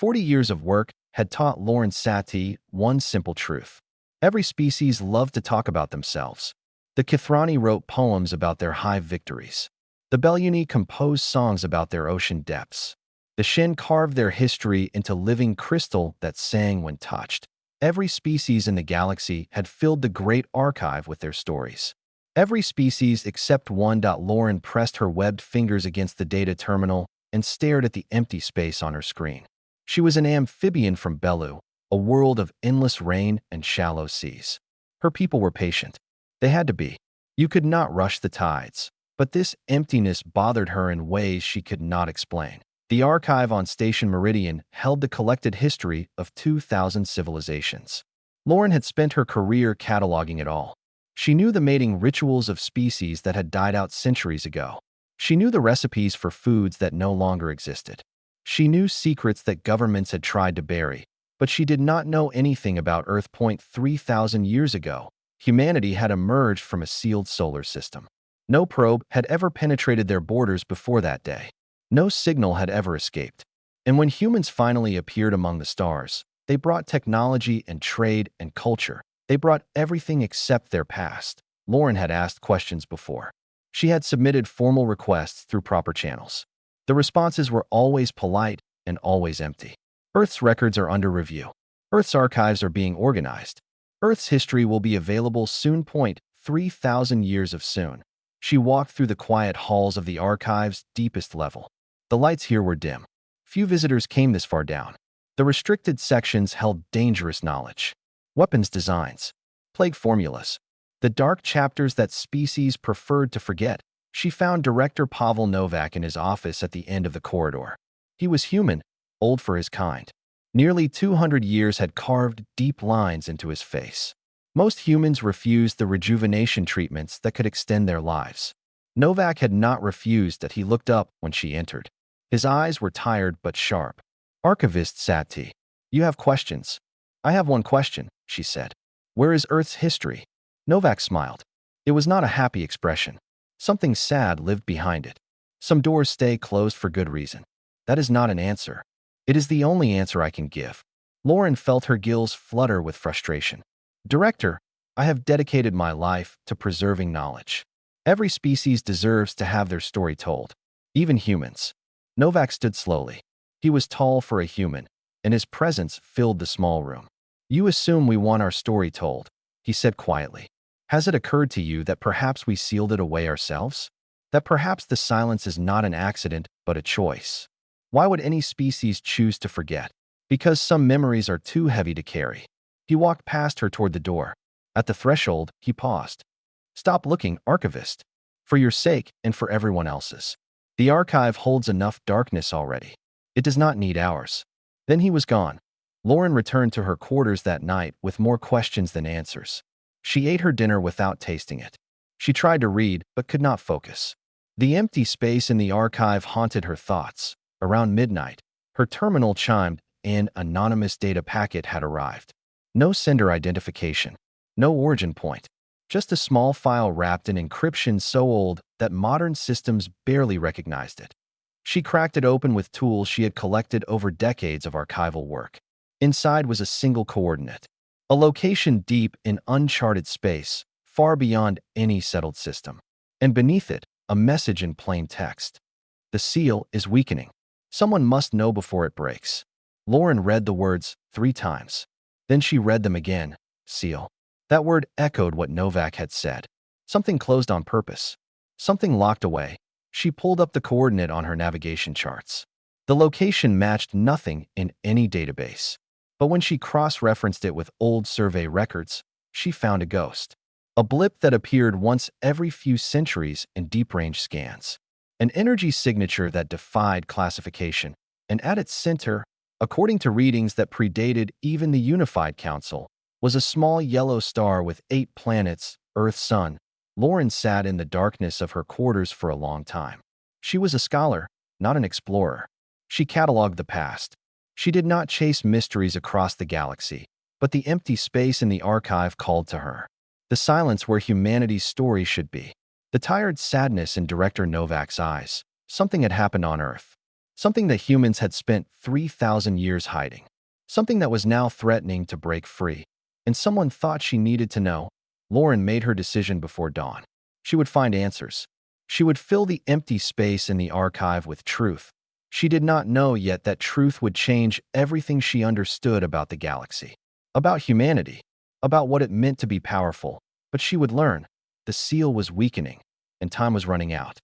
40 years of work had taught Lauren Satie one simple truth. Every species loved to talk about themselves. The Kithrani wrote poems about their hive victories. The Belyuni composed songs about their ocean depths. The Shin carved their history into living crystal that sang when touched. Every species in the galaxy had filled the great archive with their stories. Every species except one. Lauren pressed her webbed fingers against the data terminal and stared at the empty space on her screen. She was an amphibian from Belu, a world of endless rain and shallow seas. Her people were patient. They had to be. You could not rush the tides. But this emptiness bothered her in ways she could not explain. The archive on Station Meridian held the collected history of 2,000 civilizations. Lauren had spent her career cataloging it all. She knew the mating rituals of species that had died out centuries ago. She knew the recipes for foods that no longer existed. She knew secrets that governments had tried to bury, but she did not know anything about Earth. 3,000 years ago, humanity had emerged from a sealed solar system. No probe had ever penetrated their borders before that day. No signal had ever escaped. And when humans finally appeared among the stars, they brought technology and trade and culture. They brought everything except their past. Lauren had asked questions before. She had submitted formal requests through proper channels. The responses were always polite and always empty. Earth's records are under review. Earth's archives are being organized. Earth's history will be available soon. 3,000 years of soon. She walked through the quiet halls of the archive's deepest level. The lights here were dim. Few visitors came this far down. The restricted sections held dangerous knowledge. Weapons designs. Plague formulas. The dark chapters that species preferred to forget. She found Director Pavel Novak in his office at the end of the corridor. He was human, old for his kind. Nearly 200 years had carved deep lines into his face. Most humans refused the rejuvenation treatments that could extend their lives. Novak had not refused that. He looked up when she entered. His eyes were tired but sharp. Archivist Satie, you have questions. I have one question, she said. Where is Earth's history? Novak smiled. It was not a happy expression. Something sad lived behind it. Some doors stay closed for good reason. That is not an answer. It is the only answer I can give. Lauren felt her gills flutter with frustration. Director, I have dedicated my life to preserving knowledge. Every species deserves to have their story told, even humans. Novak stood slowly. He was tall for a human, and his presence filled the small room. You assume we want our story told, he said quietly. Has it occurred to you that perhaps we sealed it away ourselves? That perhaps the silence is not an accident, but a choice? Why would any species choose to forget? Because some memories are too heavy to carry. He walked past her toward the door. At the threshold, he paused. Stop looking, archivist. For your sake and for everyone else's. The archive holds enough darkness already. It does not need ours. Then he was gone. Lauren returned to her quarters that night with more questions than answers. She ate her dinner without tasting it. She tried to read, but could not focus. The empty space in the archive haunted her thoughts. Around midnight, her terminal chimed, and an anonymous data packet had arrived. No sender identification. No origin point. Just a small file wrapped in encryption so old that modern systems barely recognized it. She cracked it open with tools she had collected over decades of archival work. Inside was a single coordinate. A location deep in uncharted space, far beyond any settled system. And beneath it, a message in plain text. The seal is weakening. Someone must know before it breaks. Lauren read the words 3 times. Then she read them again. Seal. That word echoed what Novak had said. Something closed on purpose. Something locked away. She pulled up the coordinate on her navigation charts. The location matched nothing in any database. But when she cross-referenced it with old survey records, she found a ghost. A blip that appeared once every few centuries in deep-range scans. An energy signature that defied classification. And at its center, according to readings that predated even the Unified Council, was a small yellow star with 8 planets, Earth, Sun. Lauren sat in the darkness of her quarters for a long time. She was a scholar, not an explorer. She cataloged the past. She did not chase mysteries across the galaxy, but the empty space in the archive called to her. The silence where humanity's story should be. The tired sadness in Director Novak's eyes. Something had happened on Earth. Something that humans had spent 3,000 years hiding. Something that was now threatening to break free. And someone thought she needed to know. Lauren made her decision before dawn. She would find answers. She would fill the empty space in the archive with truth. She did not know yet that truth would change everything she understood about the galaxy, about humanity, about what it meant to be powerful. But she would learn. The seal was weakening, and time was running out.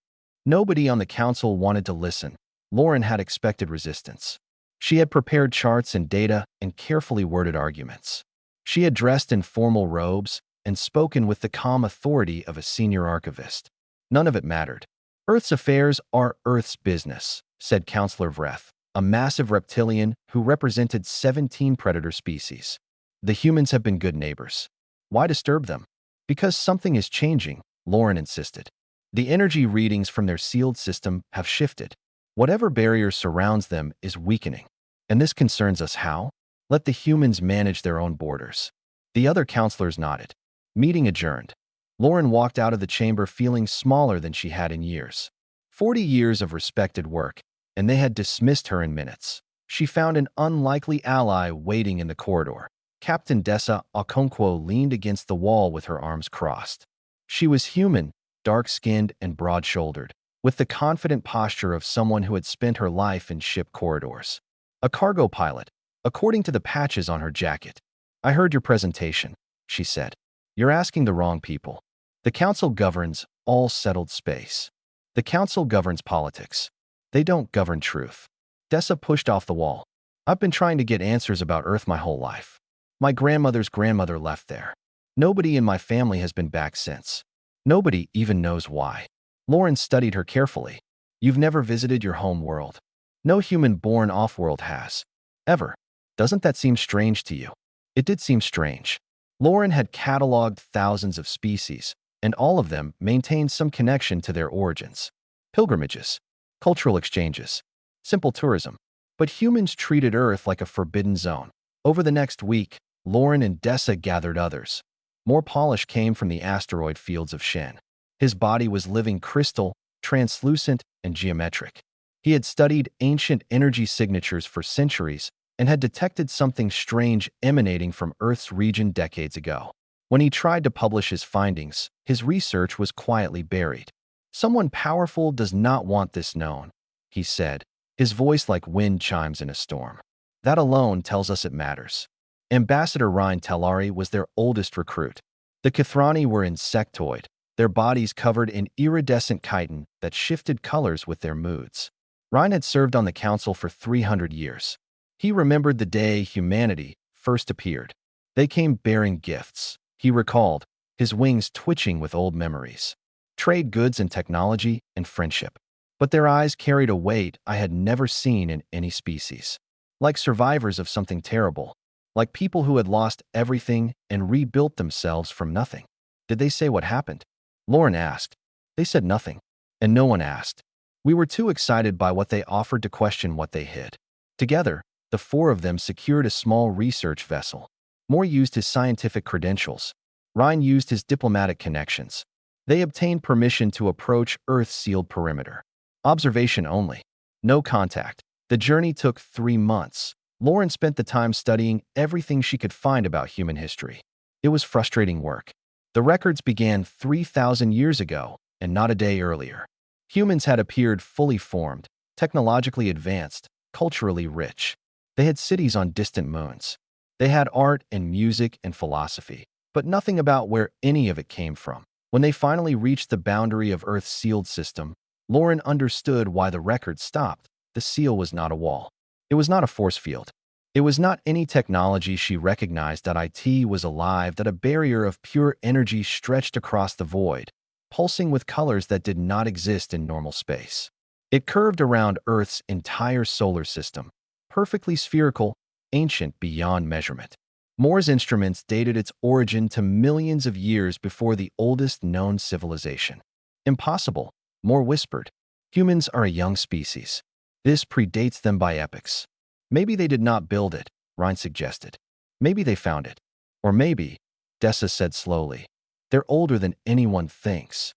Nobody on the council wanted to listen. Lauren had expected resistance. She had prepared charts and data and carefully worded arguments. She had dressed in formal robes and spoken with the calm authority of a senior archivist. None of it mattered. Earth's affairs are Earth's business, said Counselor Vreth, a massive reptilian who represented 17 predator species. The humans have been good neighbors. Why disturb them? Because something is changing, Lauren insisted. The energy readings from their sealed system have shifted. Whatever barrier surrounds them is weakening. And this concerns us how? Let the humans manage their own borders. The other counselors nodded. Meeting adjourned. Lauren walked out of the chamber feeling smaller than she had in years. 40 years of respected work, and they had dismissed her in minutes. She found an unlikely ally waiting in the corridor. Captain Dessa Okonkwo leaned against the wall with her arms crossed. She was human, dark-skinned and broad-shouldered, with the confident posture of someone who had spent her life in ship corridors. A cargo pilot, according to the patches on her jacket. I heard your presentation, she said. You're asking the wrong people. The Council governs all settled space. The Council governs politics. They don't govern truth. Dessa pushed off the wall. I've been trying to get answers about Earth my whole life. My grandmother's grandmother left there. Nobody in my family has been back since. Nobody even knows why. Lauren studied her carefully. You've never visited your home world. No human born off-world has. Ever. Doesn't that seem strange to you? It did seem strange. Lauren had cataloged thousands of species, and all of them maintained some connection to their origins. Pilgrimages, cultural exchanges, simple tourism. But humans treated Earth like a forbidden zone. Over the next week, Lauren and Dessa gathered others. More polish came from the asteroid fields of Shen. His body was living crystal, translucent, and geometric. He had studied ancient energy signatures for centuries and had detected something strange emanating from Earth's region decades ago. When he tried to publish his findings, his research was quietly buried. Someone powerful does not want this known, he said, his voice like wind chimes in a storm. That alone tells us it matters. Ambassador Ryan Tellari was their oldest recruit. The Kithrani were insectoid, their bodies covered in iridescent chitin that shifted colors with their moods. Ryan had served on the council for 300 years. He remembered the day humanity first appeared. They came bearing gifts, he recalled, his wings twitching with old memories. Trade goods and technology and friendship. But their eyes carried a weight I had never seen in any species. Like survivors of something terrible. Like people who had lost everything and rebuilt themselves from nothing. Did they say what happened? Lauren asked. They said nothing. And no one asked. We were too excited by what they offered to question what they hid. Together, the four of them secured a small research vessel. Moore used his scientific credentials. Ryan used his diplomatic connections. They obtained permission to approach Earth's sealed perimeter. Observation only. No contact. The journey took 3 months. Lauren spent the time studying everything she could find about human history. It was frustrating work. The records began 3,000 years ago, and not a day earlier. Humans had appeared fully formed, technologically advanced, culturally rich. They had cities on distant moons. They had art and music and philosophy, but nothing about where any of it came from. When they finally reached the boundary of Earth's sealed system, Lauren understood why the record stopped. The seal was not a wall. It was not a force field. It was not any technology she recognized that it was alive, that a barrier of pure energy stretched across the void, pulsing with colors that did not exist in normal space. It curved around Earth's entire solar system, perfectly spherical, ancient beyond measurement. Moore's instruments dated its origin to millions of years before the oldest known civilization. Impossible, Moore whispered. Humans are a young species. This predates them by epochs. Maybe they did not build it, Ryan suggested. Maybe they found it. Or maybe, Dessa said slowly, they're older than anyone thinks.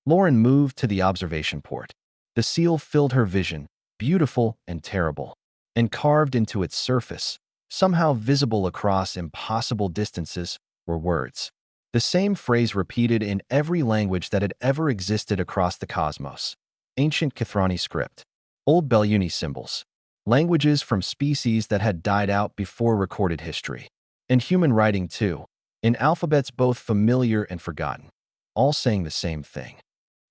Lauren moved to the observation port. The seal filled her vision, beautiful and terrible. And carved into its surface, somehow visible across impossible distances, were words. The same phrase repeated in every language that had ever existed across the cosmos. Ancient Kithrani script, old Belyuni symbols, languages from species that had died out before recorded history. And human writing too, in alphabets both familiar and forgotten, all saying the same thing.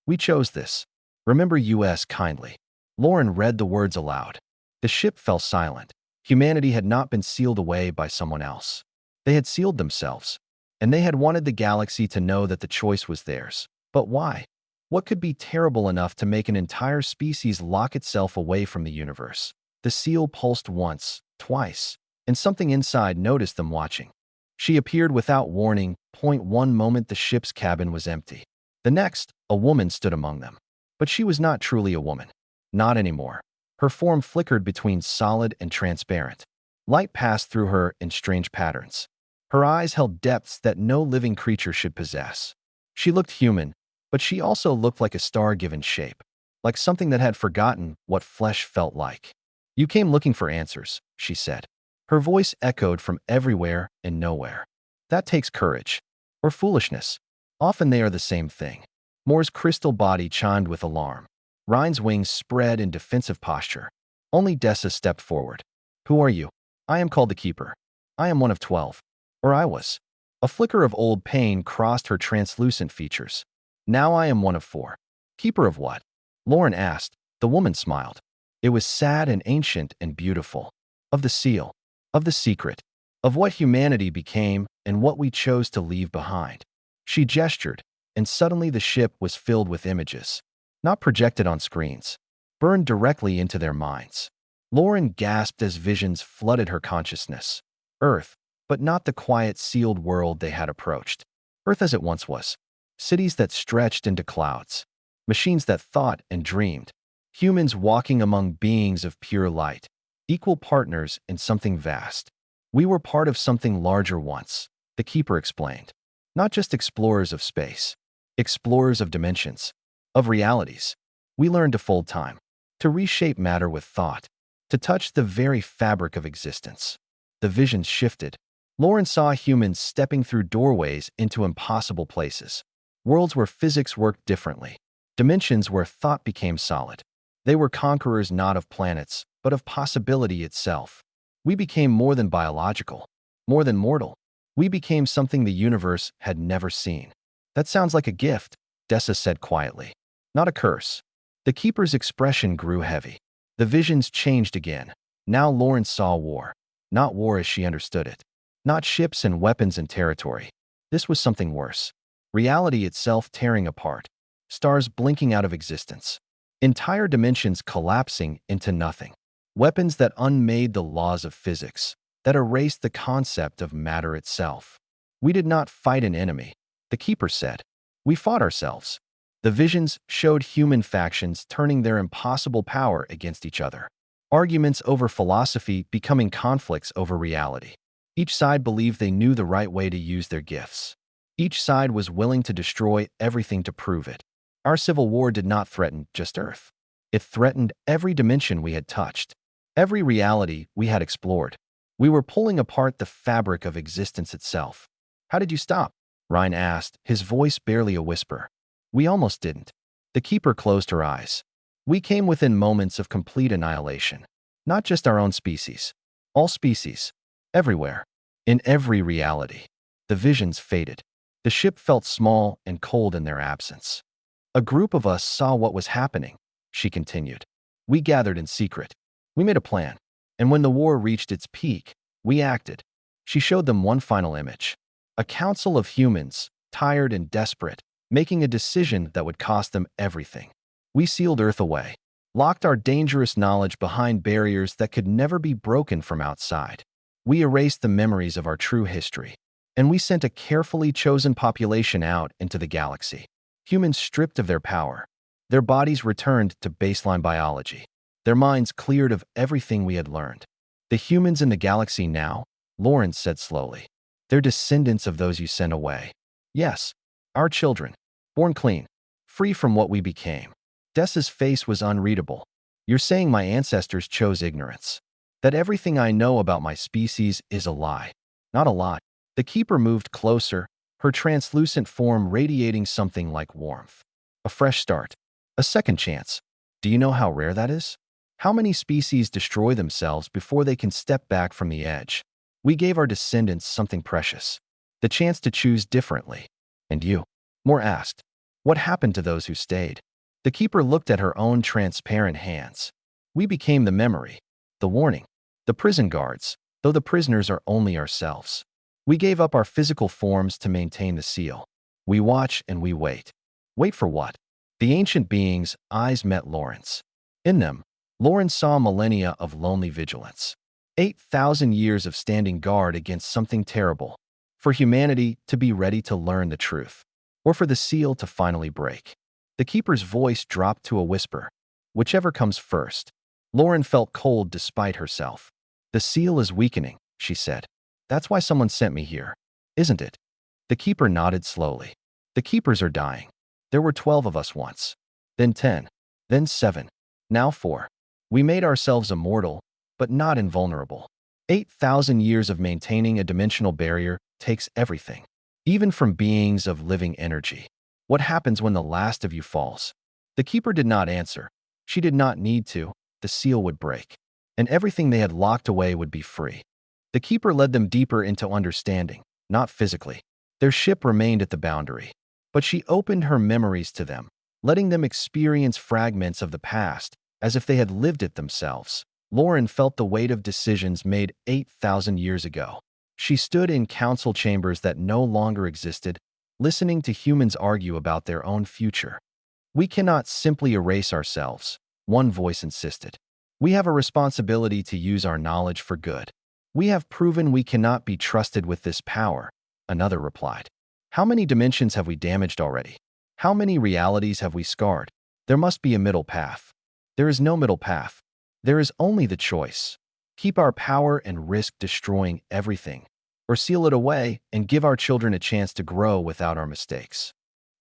We chose this. Remember US kindly. Lauren read the words aloud. The ship fell silent. Humanity had not been sealed away by someone else. They had sealed themselves, and they had wanted the galaxy to know that the choice was theirs. But why? What could be terrible enough to make an entire species lock itself away from the universe? The seal pulsed once, twice, and something inside noticed them watching. She appeared without warning. One moment the ship's cabin was empty. The next, a woman stood among them. But she was not truly a woman. Not anymore. Her form flickered between solid and transparent. Light passed through her in strange patterns. Her eyes held depths that no living creature should possess. She looked human, but she also looked like a star given shape, like something that had forgotten what flesh felt like. "You came looking for answers," she said. Her voice echoed from everywhere and nowhere. "That takes courage. Or foolishness. Often they are the same thing." Moore's crystal body chimed with alarm. Ryan's wings spread in defensive posture. Only Dessa stepped forward. "Who are you?" "I am called the Keeper. I am one of 12. Or I was." A flicker of old pain crossed her translucent features. "Now I am one of 4. "Keeper of what?" Lauren asked. The woman smiled. It was sad and ancient and beautiful. "Of the seal. Of the secret. Of what humanity became and what we chose to leave behind." She gestured, and suddenly the ship was filled with images. Not projected on screens, burned directly into their minds. Lauren gasped as visions flooded her consciousness. Earth, but not the quiet, sealed world they had approached. Earth as it once was. Cities that stretched into clouds. Machines that thought and dreamed. Humans walking among beings of pure light. Equal partners in something vast. "We were part of something larger once," the Keeper explained. "Not just explorers of space. Explorers of dimensions. Of realities. We learned to fold time. To reshape matter with thought. To touch the very fabric of existence." The visions shifted. Lauren saw humans stepping through doorways into impossible places. Worlds where physics worked differently. Dimensions where thought became solid. They were conquerors not of planets, but of possibility itself. We became more than biological. More than mortal. We became something the universe had never seen. "That sounds like a gift," Dessa said quietly. "Not a curse." The Keeper's expression grew heavy. The visions changed again. Now Lauren saw war. Not war as she understood it. Not ships and weapons and territory. This was something worse. Reality itself tearing apart. Stars blinking out of existence. Entire dimensions collapsing into nothing. Weapons that unmade the laws of physics. That erased the concept of matter itself. "We did not fight an enemy," the Keeper said. "We fought ourselves." The visions showed human factions turning their impossible power against each other. Arguments over philosophy becoming conflicts over reality. Each side believed they knew the right way to use their gifts. Each side was willing to destroy everything to prove it. Our civil war did not threaten just Earth. It threatened every dimension we had touched, every reality we had explored. We were pulling apart the fabric of existence itself. "How did you stop?" Ryan asked, his voice barely a whisper. "We almost didn't." The Keeper closed her eyes. "We came within moments of complete annihilation. Not just our own species. All species. Everywhere. In every reality." The visions faded. The ship felt small and cold in their absence. "A group of us saw what was happening," she continued. "We gathered in secret. We made a plan. And when the war reached its peak, we acted." She showed them one final image. A council of humans, tired and desperate, making a decision that would cost them everything. We sealed Earth away, locked our dangerous knowledge behind barriers that could never be broken from outside. We erased the memories of our true history. And we sent a carefully chosen population out into the galaxy. Humans stripped of their power. Their bodies returned to baseline biology. Their minds cleared of everything we had learned. "The humans in the galaxy now," Lauren said slowly, "they're descendants of those you sent away. Yes, our children, born clean, free from what we became." Dessa's face was unreadable. You're saying my ancestors chose ignorance. That everything I know about my species is a lie. Not a lie. The keeper moved closer, her translucent form radiating something like warmth. A fresh start. A second chance. Do you know how rare that is? How many species destroy themselves before they can step back from the edge? We gave our descendants something precious. The chance to choose differently. And you? Moore asked. What happened to those who stayed? The keeper looked at her own transparent hands. We became the memory, the warning, the prison guards, though the prisoners are only ourselves. We gave up our physical forms to maintain the seal. We watch and we wait. Wait for what? The ancient beings' eyes met Lauren's. In them, Lauren saw millennia of lonely vigilance. 8,000 years of standing guard against something terrible. For humanity to be ready to learn the truth. Or for the seal to finally break. The keeper's voice dropped to a whisper. Whichever comes first. Lauren felt cold despite herself. The seal is weakening, she said. That's why someone sent me here, isn't it? The keeper nodded slowly. The keepers are dying. There were 12 of us once. Then 10. Then 7. Now 4. We made ourselves immortal, but not invulnerable. 8,000 years of maintaining a dimensional barrier takes everything. Even from beings of living energy. What happens when the last of you falls? The keeper did not answer. She did not need to. The seal would break. And everything they had locked away would be free. The keeper led them deeper into understanding, not physically. Their ship remained at the boundary. But she opened her memories to them, letting them experience fragments of the past, as if they had lived it themselves. Lauren felt the weight of decisions made 8,000 years ago. She stood in council chambers that no longer existed, listening to humans argue about their own future. We cannot simply erase ourselves, one voice insisted. We have a responsibility to use our knowledge for good. We have proven we cannot be trusted with this power, another replied. How many dimensions have we damaged already? How many realities have we scarred? There must be a middle path. There is no middle path. There is only the choice. Keep our power and risk destroying everything, or seal it away and give our children a chance to grow without our mistakes.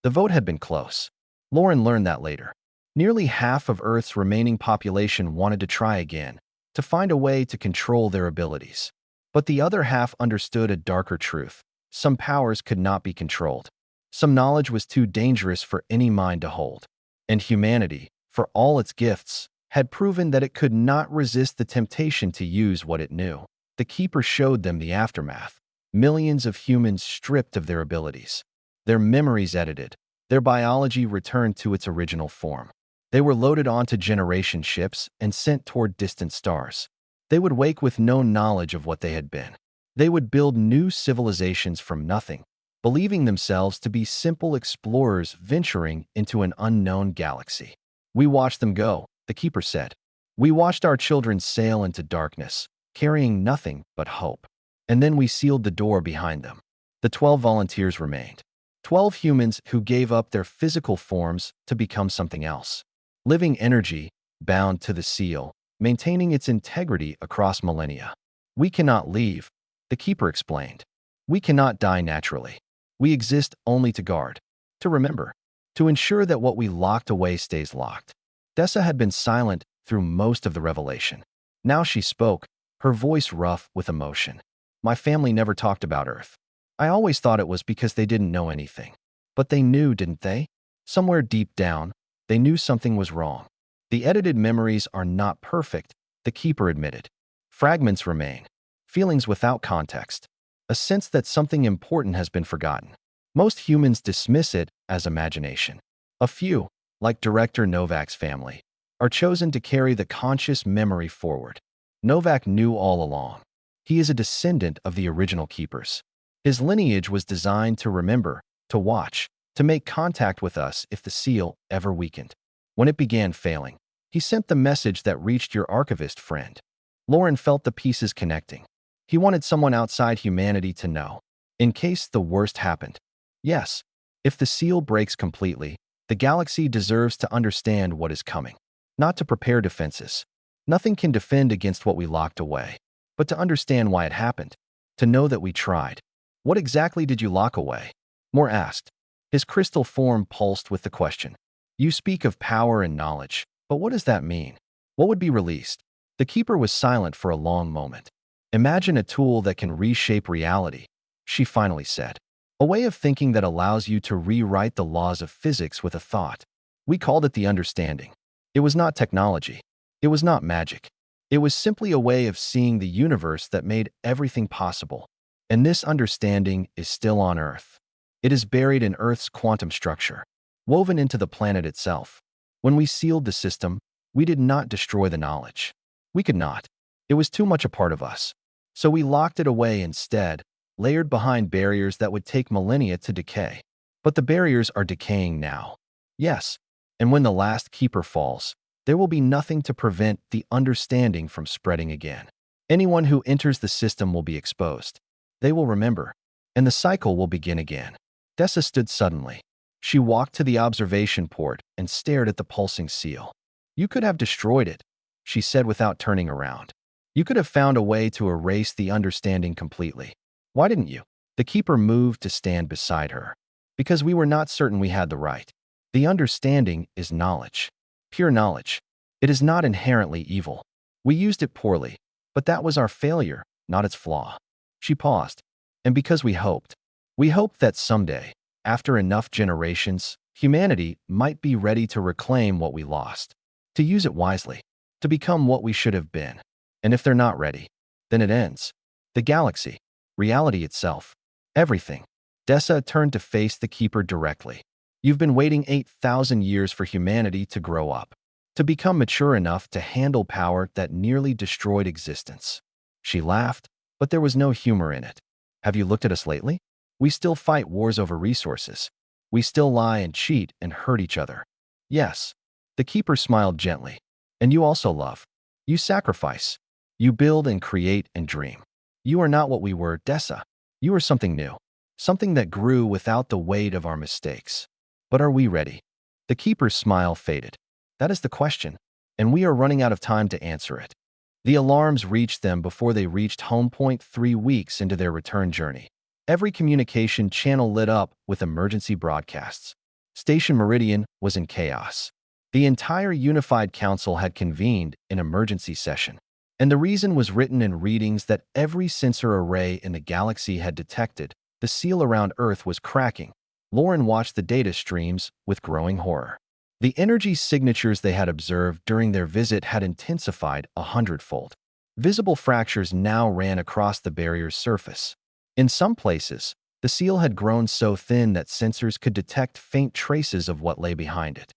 The vote had been close. Lauren learned that later. Nearly half of Earth's remaining population wanted to try again, to find a way to control their abilities. But the other half understood a darker truth. Some powers could not be controlled. Some knowledge was too dangerous for any mind to hold. And humanity, for all its gifts, had proven that it could not resist the temptation to use what it knew. The keeper showed them the aftermath. Millions of humans stripped of their abilities. Their memories edited. Their biology returned to its original form. They were loaded onto generation ships and sent toward distant stars. They would wake with no knowledge of what they had been. They would build new civilizations from nothing, believing themselves to be simple explorers venturing into an unknown galaxy. We watched them go, the keeper said. We watched our children sail into darkness, carrying nothing but hope. And then we sealed the door behind them. The 12 volunteers remained. 12 humans who gave up their physical forms to become something else. Living energy, bound to the seal, maintaining its integrity across millennia. We cannot leave, the keeper explained. We cannot die naturally. We exist only to guard, to remember, to ensure that what we locked away stays locked. Dessa had been silent through most of the revelation. Now she spoke, her voice rough with emotion. My family never talked about Earth. I always thought it was because they didn't know anything. But they knew, didn't they? Somewhere deep down, they knew something was wrong. The edited memories are not perfect, the keeper admitted. Fragments remain. Feelings without context. A sense that something important has been forgotten. Most humans dismiss it as imagination. A few, like director Novak's family, are chosen to carry the conscious memory forward. Novak knew all along. He is a descendant of the original keepers. His lineage was designed to remember, to watch, to make contact with us if the seal ever weakened. When it began failing, he sent the message that reached your archivist friend. Lauren felt the pieces connecting. He wanted someone outside humanity to know, in case the worst happened. Yes, if the seal breaks completely, the galaxy deserves to understand what is coming. Not to prepare defenses. Nothing can defend against what we locked away. But to understand why it happened. To know that we tried. What exactly did you lock away? Moore asked. His crystal form pulsed with the question. You speak of power and knowledge, but what does that mean? What would be released? The keeper was silent for a long moment. Imagine a tool that can reshape reality, she finally said. A way of thinking that allows you to rewrite the laws of physics with a thought. We called it the understanding. It was not technology. It was not magic. It was simply a way of seeing the universe that made everything possible. And this understanding is still on Earth. It is buried in Earth's quantum structure, woven into the planet itself. When we sealed the system, we did not destroy the knowledge. We could not. It was too much a part of us. So we locked it away instead, layered behind barriers that would take millennia to decay. But the barriers are decaying now. Yes, and when the last keeper falls, there will be nothing to prevent the understanding from spreading again. Anyone who enters the system will be exposed. They will remember, and the cycle will begin again. Dessa stood suddenly. She walked to the observation port and stared at the pulsing seal. You could have destroyed it, she said without turning around. You could have found a way to erase the understanding completely. Why didn't you? The keeper moved to stand beside her. Because we were not certain we had the right. The understanding is knowledge. Pure knowledge. It is not inherently evil. We used it poorly, but that was our failure, not its flaw. She paused. And because we hoped that someday, after enough generations, humanity might be ready to reclaim what we lost, to use it wisely, to become what we should have been. And if they're not ready, then it ends. The galaxy, reality itself, everything. Dessa turned to face the keeper directly. You've been waiting 8,000 years for humanity to grow up, to become mature enough to handle power that nearly destroyed existence. She laughed, but there was no humor in it. Have you looked at us lately? We still fight wars over resources. We still lie and cheat and hurt each other. Yes. The keeper smiled gently. And you also love. You sacrifice. You build and create and dream. You are not what we were, Dessa. You are something new. Something that grew without the weight of our mistakes. But are we ready? The keeper's smile faded. That is the question, and we are running out of time to answer it. The alarms reached them before they reached home point 3 weeks into their return journey. Every communication channel lit up with emergency broadcasts. Station Meridian was in chaos. The entire Unified Council had convened in emergency session, and the reason was written in readings that every sensor array in the galaxy had detected. The seal around Earth was cracking. Lauren watched the data streams with growing horror. The energy signatures they had observed during their visit had intensified 100-fold. Visible fractures now ran across the barrier's surface. In some places, the seal had grown so thin that sensors could detect faint traces of what lay behind it.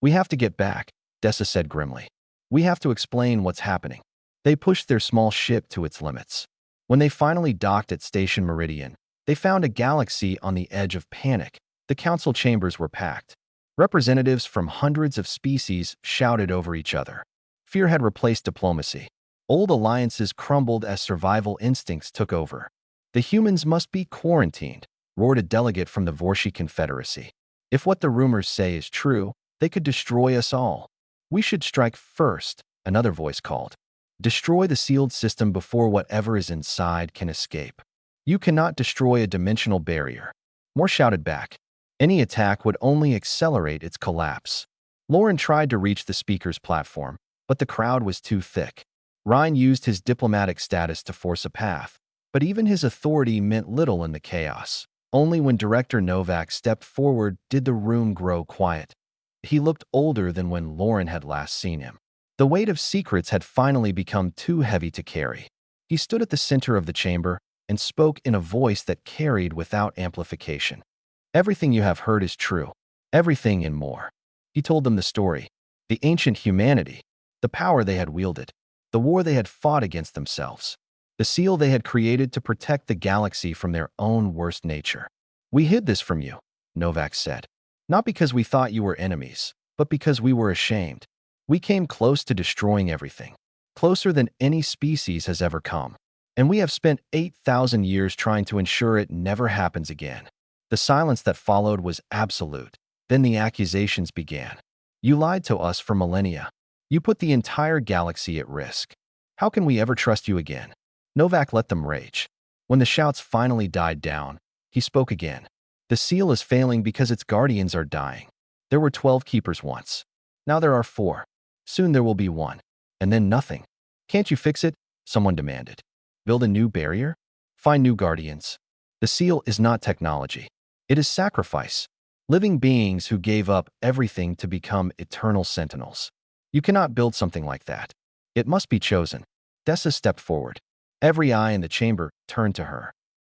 We have to get back, Dessa said grimly. We have to explain what's happening. They pushed their small ship to its limits. When they finally docked at Station Meridian, they found a galaxy on the edge of panic. The council chambers were packed. Representatives from hundreds of species shouted over each other. Fear had replaced diplomacy. Old alliances crumbled as survival instincts took over. The humans must be quarantined, roared a delegate from the Vorshi Confederacy. If what the rumors say is true, they could destroy us all. We should strike first, another voice called. Destroy the sealed system before whatever is inside can escape. You cannot destroy a dimensional barrier. More shouted back. Any attack would only accelerate its collapse. Lauren tried to reach the speaker's platform, but the crowd was too thick. Ryan used his diplomatic status to force a path, but even his authority meant little in the chaos. Only when Director Novak stepped forward did the room grow quiet. He looked older than when Lauren had last seen him. The weight of secrets had finally become too heavy to carry. He stood at the center of the chamber and spoke in a voice that carried without amplification. Everything you have heard is true. Everything and more. He told them the story, the ancient humanity, the power they had wielded, the war they had fought against themselves, the seal they had created to protect the galaxy from their own worst nature. We hid this from you, Novak said. Not because we thought you were enemies, but because we were ashamed. We came close to destroying everything, closer than any species has ever come. And we have spent 8,000 years trying to ensure it never happens again. The silence that followed was absolute. Then the accusations began. You lied to us for millennia. You put the entire galaxy at risk. How can we ever trust you again? Novak let them rage. When the shouts finally died down, he spoke again. The seal is failing because its guardians are dying. There were 12 keepers once. Now there are 4. Soon there will be 1. And then nothing. Can't you fix it? Someone demanded. Build a new barrier? Find new guardians. The seal is not technology. It is sacrifice. Living beings who gave up everything to become eternal sentinels. You cannot build something like that. It must be chosen. Dessa stepped forward. Every eye in the chamber turned to her.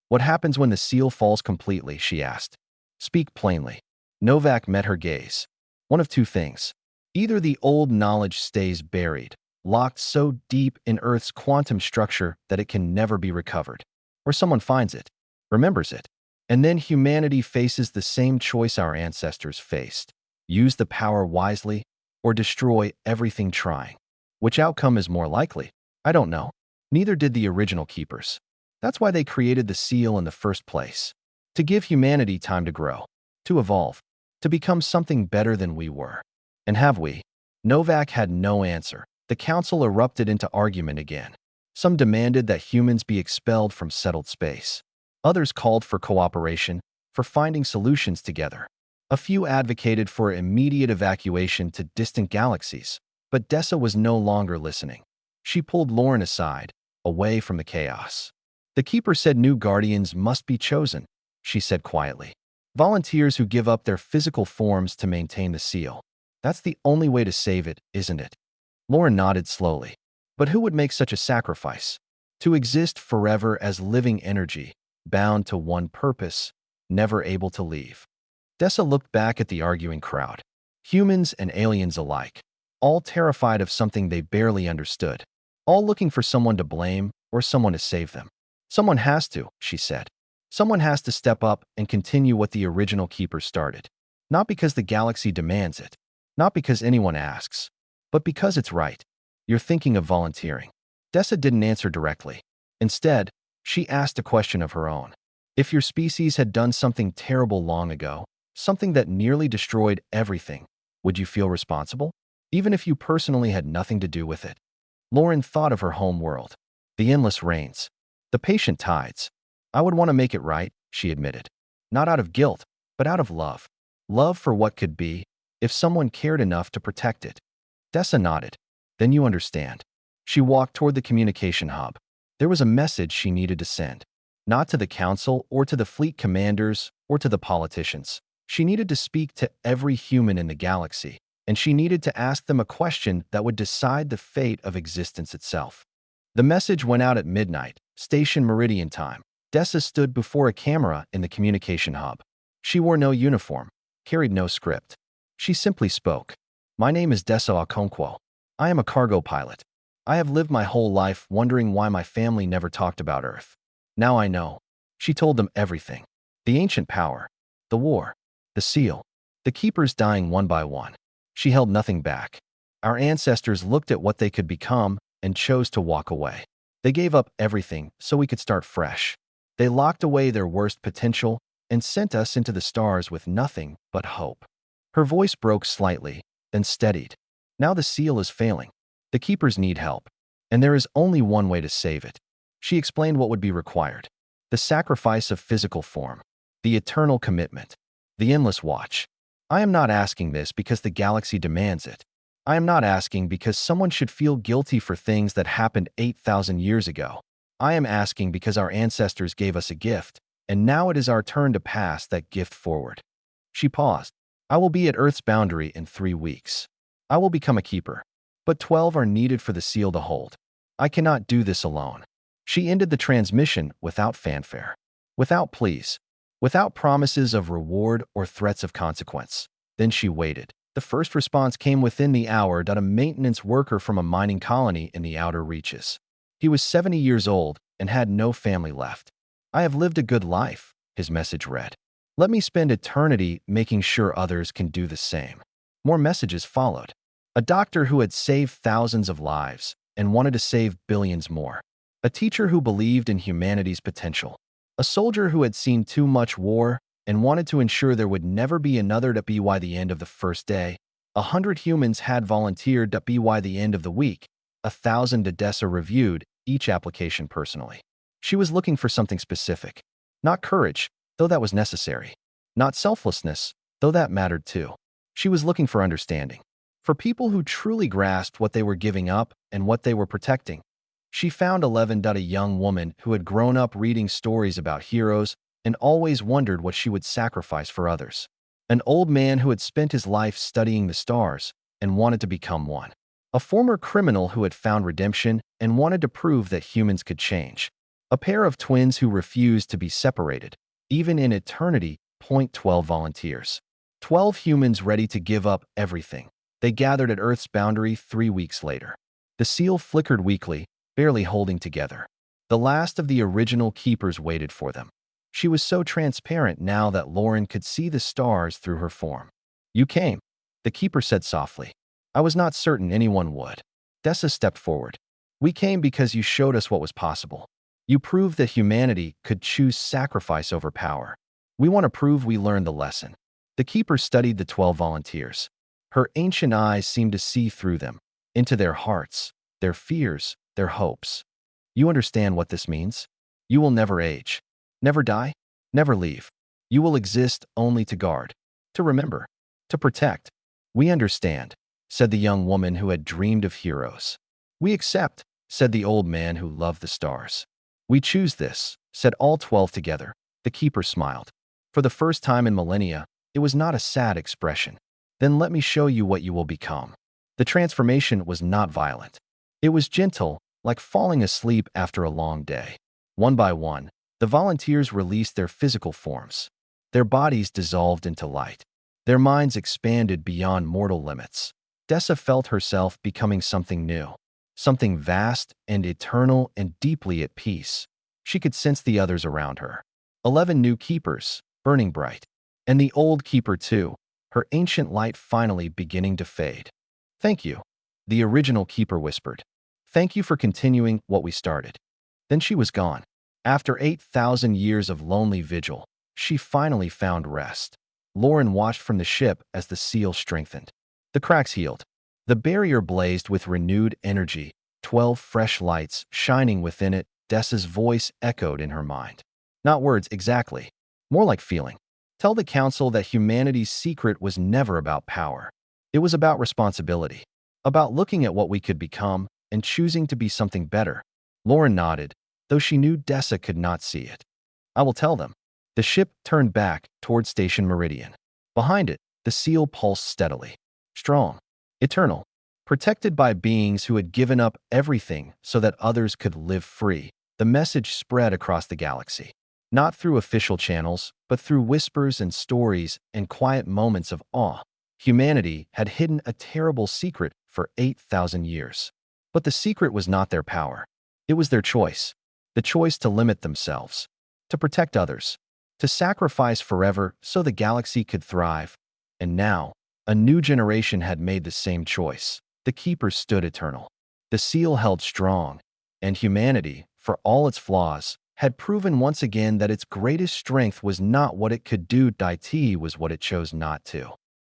What happens when the seal falls completely? She asked. Speak plainly. Novak met her gaze. One of two things. Either the old knowledge stays buried, locked so deep in Earth's quantum structure that it can never be recovered, or someone finds it, remembers it, and then humanity faces the same choice our ancestors faced. Use the power wisely, or destroy everything trying. Which outcome is more likely? I don't know. Neither did the original keepers. That's why they created the seal in the first place. To give humanity time to grow, to evolve, to become something better than we were. And have we? Novak had no answer. The council erupted into argument again. Some demanded that humans be expelled from settled space. Others called for cooperation, for finding solutions together. A few advocated for immediate evacuation to distant galaxies, but Dessa was no longer listening. She pulled Lauren aside, away from the chaos. The keeper said new guardians must be chosen, she said quietly. Volunteers who give up their physical forms to maintain the seal. That's the only way to save it, isn't it? Lauren nodded slowly. But who would make such a sacrifice? To exist forever as living energy, bound to one purpose, never able to leave. Dessa looked back at the arguing crowd. Humans and aliens alike. All terrified of something they barely understood. All looking for someone to blame or someone to save them. Someone has to, she said. Someone has to step up and continue what the original keeper started. Not because the galaxy demands it. Not because anyone asks. But because it's right. You're thinking of volunteering. Dessa didn't answer directly. Instead, she asked a question of her own. If your species had done something terrible long ago, something that nearly destroyed everything, would you feel responsible? Even if you personally had nothing to do with it? Lauren thought of her home world. The endless rains. The patient tides. I would want to make it right, she admitted. Not out of guilt, but out of love. Love for what could be, if someone cared enough to protect it. Dessa nodded. Then you understand. She walked toward the communication hub. There was a message she needed to send. Not to the council or to the fleet commanders or to the politicians. She needed to speak to every human in the galaxy, and she needed to ask them a question that would decide the fate of existence itself. The message went out at midnight, station meridian time. Dessa stood before a camera in the communication hub. She wore no uniform, carried no script. She simply spoke. My name is Dessa Okonkwo. I am a cargo pilot. I have lived my whole life wondering why my family never talked about Earth. Now I know. She told them everything. The ancient power, the war, the seal, the keepers dying one by one. She held nothing back. Our ancestors looked at what they could become and chose to walk away. They gave up everything so we could start fresh. They locked away their worst potential and sent us into the stars with nothing but hope. Her voice broke slightly, then steadied. Now the seal is failing. The keepers need help, and there is only one way to save it. She explained what would be required. The sacrifice of physical form, the eternal commitment, the endless watch. I am not asking this because the galaxy demands it. I am not asking because someone should feel guilty for things that happened 8,000 years ago. I am asking because our ancestors gave us a gift, and now it is our turn to pass that gift forward. She paused. I will be at Earth's boundary in 3 weeks. I will become a keeper, but 12 are needed for the seal to hold. I cannot do this alone. She ended the transmission without fanfare, without pleas, without promises of reward or threats of consequence. Then she waited. The first response came within the hour. A maintenance worker from a mining colony in the outer reaches. He was 70 years old and had no family left. I have lived a good life, his message read. Let me spend eternity making sure others can do the same. More messages followed. A doctor who had saved thousands of lives and wanted to save billions more. A teacher who believed in humanity's potential. A soldier who had seen too much war and wanted to ensure there would never be another. By the end of the first day, 100 humans had volunteered. By the end of the week, 1,000. Dessa reviewed each application personally. She was looking for something specific. Not courage, though that was necessary. Not selflessness, though that mattered too. She was looking for understanding. for people who truly grasped what they were giving up and what they were protecting. She found 11. A young woman who had grown up reading stories about heroes and always wondered what she would sacrifice for others. An old man who had spent his life studying the stars and wanted to become one. A former criminal who had found redemption and wanted to prove that humans could change. A pair of twins who refused to be separated, even in eternity. 12 volunteers. 12 humans ready to give up everything. They gathered at Earth's boundary 3 weeks later. The seal flickered weakly, barely holding together. The last of the original keepers waited for them. She was so transparent now that Lauren could see the stars through her form. "You came," the keeper said softly. "I was not certain anyone would." Dessa stepped forward. "We came because you showed us what was possible. You proved that humanity could choose sacrifice over power. We want to prove we learned the lesson." The keeper studied the 12 volunteers. Her ancient eyes seemed to see through them, into their hearts, their fears, their hopes. "You understand what this means? You will never age, never die, never leave. You will exist only to guard, to remember, to protect." "We understand," said the young woman who had dreamed of heroes. "We accept," said the old man who loved the stars. "We choose this," said all 12 together. The keeper smiled. For the first time in millennia, it was not a sad expression. "Then let me show you what you will become." The transformation was not violent. It was gentle, like falling asleep after a long day. One by one, the volunteers released their physical forms. Their bodies dissolved into light. Their minds expanded beyond mortal limits. Dessa felt herself becoming something new, something vast and eternal and deeply at peace. She could sense the others around her. 11 new keepers, burning bright. And the old keeper too, her ancient light finally beginning to fade. "Thank you," the original keeper whispered. "Thank you for continuing what we started." Then she was gone. After 8,000 years of lonely vigil, she finally found rest. Lauren watched from the ship as the seal strengthened. The cracks healed. The barrier blazed with renewed energy, 12 fresh lights shining within it. Dessa's voice echoed in her mind. Not words exactly, more like feeling. "Tell the council that humanity's secret was never about power. It was about responsibility, about looking at what we could become and choosing to be something better." Lauren nodded, though she knew Dessa could not see it. "I will tell them." The ship turned back toward Station Meridian. Behind it, the seal pulsed steadily. Strong, eternal, protected by beings who had given up everything so that others could live free. The message spread across the galaxy. Not through official channels, but through whispers and stories and quiet moments of awe. Humanity had hidden a terrible secret for 8,000 years. But the secret was not their power. It was their choice. The choice to limit themselves, to protect others, to sacrifice forever so the galaxy could thrive. And now, a new generation had made the same choice. The keepers stood eternal. The seal held strong, and humanity, for all its flaws, had proven once again that its greatest strength was not what it could do, it was what it chose not to.